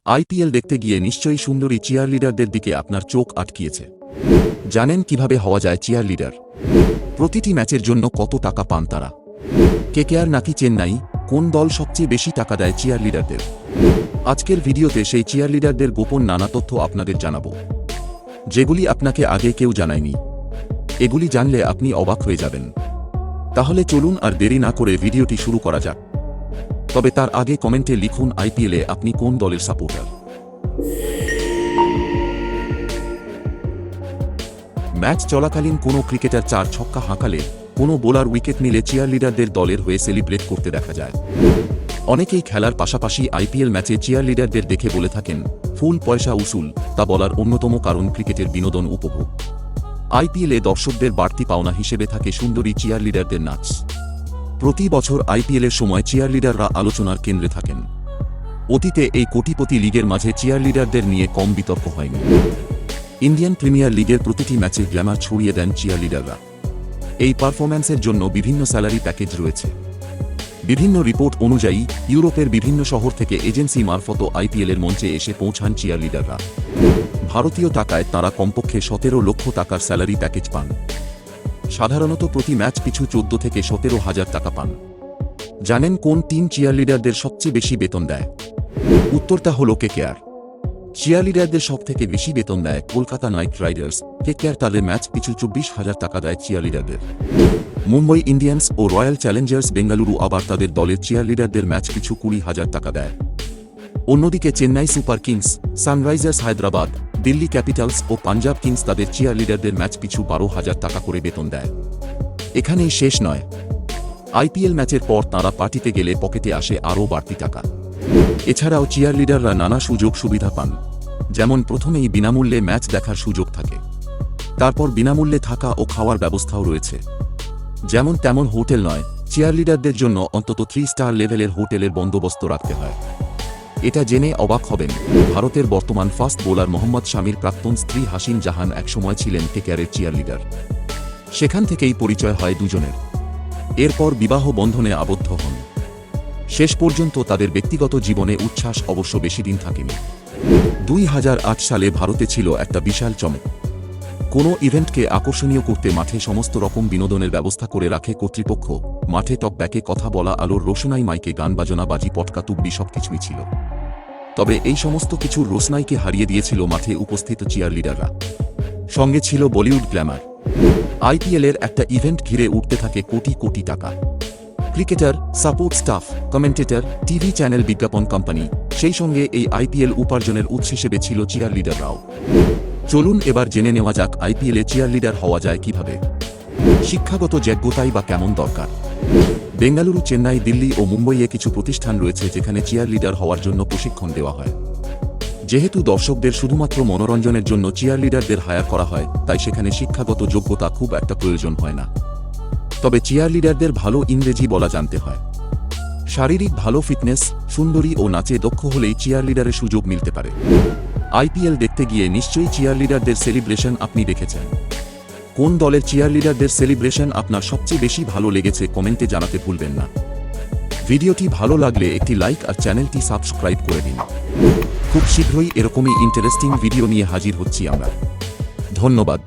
IPL দেখতে গিয়ে নিশ্চয়ই সুন্দরী চিয়ারলিডারদের দিকে আপনার চোখ আটকিয়েছে। জানেন কিভাবে হওয়া যায় চিয়ারলিডার? প্রতিটি ম্যাচের জন্য কত টাকা পান তারা? কেকেআর নাকি চেন্নাই, কোন দল সবচেয়ে বেশি টাকা দেয় চিয়ারলিডারদের? আজকের ভিডিওতে সেই চিয়ারলিডারদের গোপন নানা তথ্য আপনাদের জানাবো, যেগুলি আপনাকে আগে কেউ জানায়নি। এগুলি জানলে আপনি অবাক হয়ে যাবেন। তাহলে চলুন আর দেরি না করে ভিডিওটি শুরু করা যাক। তবে তার আগে কমেন্টে লিখুন আইপিএলে আপনি কোন দলের সাপোর্টার। ম্যাচ চলাকালীন কোনো ক্রিকেটার 4 ছক্কা হাঁকালে, কোনো বোলার উইকেট নিলে চিয়ারলিডারদের দলের হয়ে সেলিব্রেট করতে দেখা যায়। অনেকেই খেলার পাশাপাশি আইপিএল ম্যাচে চিয়ারলিডারদের দেখে বলে থাকেন ফুল পয়সা উসুল। তা বলার অন্যতম কারণ ক্রিকেটের বিনোদন উপভোগ। আইপিএলে দর্শকদের বাড়তি পাওনা হিসেবে থাকে সুন্দরী চিয়ারলিডারদের নাচ। প্রতি বছর আইপিএলের সময় চিয়ারলিডাররা আলোচনার কেন্দ্রে থাকেন। অতীতে এই কোটিপতি লিগের মাঝে চিয়ারলিডারদের নিয়ে কম বিতর্ক হয়নি। ইন্ডিয়ান প্রিমিয়ার লিগের প্রতিটি ম্যাচে গ্ল্যামার ছড়িয়ে দেন চিয়ারলিডাররা। এই পারফরম্যান্সের জন্য বিভিন্ন স্যালারি প্যাকেজ রয়েছে। বিভিন্ন রিপোর্ট অনুযায়ী ইউরোপের বিভিন্ন শহর থেকে এজেন্সি মারফত আইপিএলের মঞ্চে এসে পৌঁছান চিয়ারলিডাররা। ভারতীয় টাকায় তাঁরা কমপক্ষে 17 লক্ষ টাকার স্যালারি প্যাকেজ পান। সাধারণত প্রতি ম্যাচ পিছু 14 থেকে 17,000 টাকা পান। জানেন কোন টিম চিয়ারলিডারদের সবচেয়ে বেশি বেতন দেয়? উত্তরটা হল কেকেআর। চিয়ারলিডারদের সবথেকে বেশি বেতন দেয় কলকাতা নাইট রাইডার্স। কেকেআর তাদের ম্যাচ পিছু 24,000 টাকা দেয় চিয়ারলিডারদের। মুম্বই ইন্ডিয়ান্স ও রয়্যাল চ্যালেঞ্জার্স বেঙ্গালুরু আবার তাদের দলের চিয়ারলিডারদের ম্যাচ পিছু 20,000 টাকা দেয়। অন্যদিকে Chennai Super Kings, Sunrisers Hyderabad, Delhi Capitals ও পাঞ্জাব কিংস তাদের চিয়ারলিডারদের ম্যাচ পিছু 12,000 টাকা করে বেতন দেয়। এখানেই শেষ নয়, আইপিএল ম্যাচের পর তাঁরা পার্টিতে গেলে পকেটে আসে আরও বাড়তি টাকা। এছাড়াও চিয়ারলিডাররা নানা সুযোগ সুবিধা পান। যেমন প্রথমেই বিনামূল্যে ম্যাচ দেখার সুযোগ থাকে। তারপর বিনামূল্যে থাকা ও খাওয়ার ব্যবস্থাও রয়েছে। যেমন তেমন হোটেল নয়, চিয়ারলিডারদের জন্য অন্তত 3 স্টার লেভেলের হোটেলের বন্দোবস্ত রাখতে হয়। এটা জেনে অবাক হবেন, ভারতের বর্তমান ফাস্ট বোলার মোহাম্মদ শামির প্রাক্তন স্ত্রী হাসিন জাহান একসময় ছিলেন কেকেআরের চিয়ারলিডার। সেখান থেকেই পরিচয় হয় দুজনের। এরপর বিবাহ বন্ধনে আবদ্ধ হন। শেষ পর্যন্ত তাদের ব্যক্তিগত জীবনে উচ্ছ্বাস অবশ্য বেশিদিন থাকেনি। 2008 সালে ভারতে ছিল একটা বিশাল চমক। কোনো ইভেন্টকে আকর্ষণীয় করতে মাঠে সমস্ত রকম বিনোদনের ব্যবস্থা করে রাখে কর্তৃপক্ষ। মাঠে টকব্যাকে কথা বলা, আলোর রোশনাই, মাইকে গান বাজনা, বাজি পটকা, তুব্বি সবকিছুই ছিল। তবে এই সমস্ত কিছুর রোশনাইকে হারিয়ে দিয়েছিল মাঠে উপস্থিত চিয়ারলিডাররা। সঙ্গে ছিল বলিউড গ্ল্যামার। আইপিএলের একটা ইভেন্ট ঘিরে উঠতে থাকে কোটি কোটি টাকা। Cricketer, support staff, commentator, TV channel, বিজ্ঞাপন কোম্পানি, সেই সঙ্গে এই আইপিএল উপার্জনের উৎস হিসেবে ছিল চিয়ারলিডাররাও। চলুন এবার জেনে নেওয়া যাক আইপিএলে চিয়ারলিডার হওয়া যায় কিভাবে। শিক্ষাগত যোগ্যতাই বা কেমন দরকার? বেঙ্গালুরু, চেন্নাই, দিল্লি ও মুম্বইয়ে কিছু প্রতিষ্ঠান রয়েছে যেখানে চিয়ারলিডার হওয়ার জন্য প্রশিক্ষণ দেওয়া হয়। যেহেতু দর্শকদের শুধুমাত্র মনোরঞ্জনের জন্য চিয়ারলিডারদের হায়ার করা হয়, তাই সেখানে শিক্ষাগত যোগ্যতা খুব একটা প্রয়োজন হয় না। তবে চিয়ারলিডারদের ভালো ইংরেজি বলা জানতে হয়। শারীরিক ভালো ফিটনেস, সুন্দরী ও নাচে দক্ষ হলেই চিয়ারলিডারের সুযোগ মিলতে পারে। আইপিএল দেখতে গিয়ে নিশ্চয়ই চিয়ারলিডারদের সেলিব্রেশন আপনি দেখেছেন। কোন দলের চিয়ারলিডারদের সেলিব্রেশন আপনার সবচেয়ে বেশি ভালো লেগেছে কমেন্টে জানাতে ভুলবেন না। ভিডিওটি ভালো লাগলে একটি লাইক আর চ্যানেলটি সাবস্ক্রাইব করে দিন। খুব শীঘ্রই এরকমই ইন্টারেস্টিং ভিডিও নিয়ে হাজির হচ্ছি আমরা। ধন্যবাদ।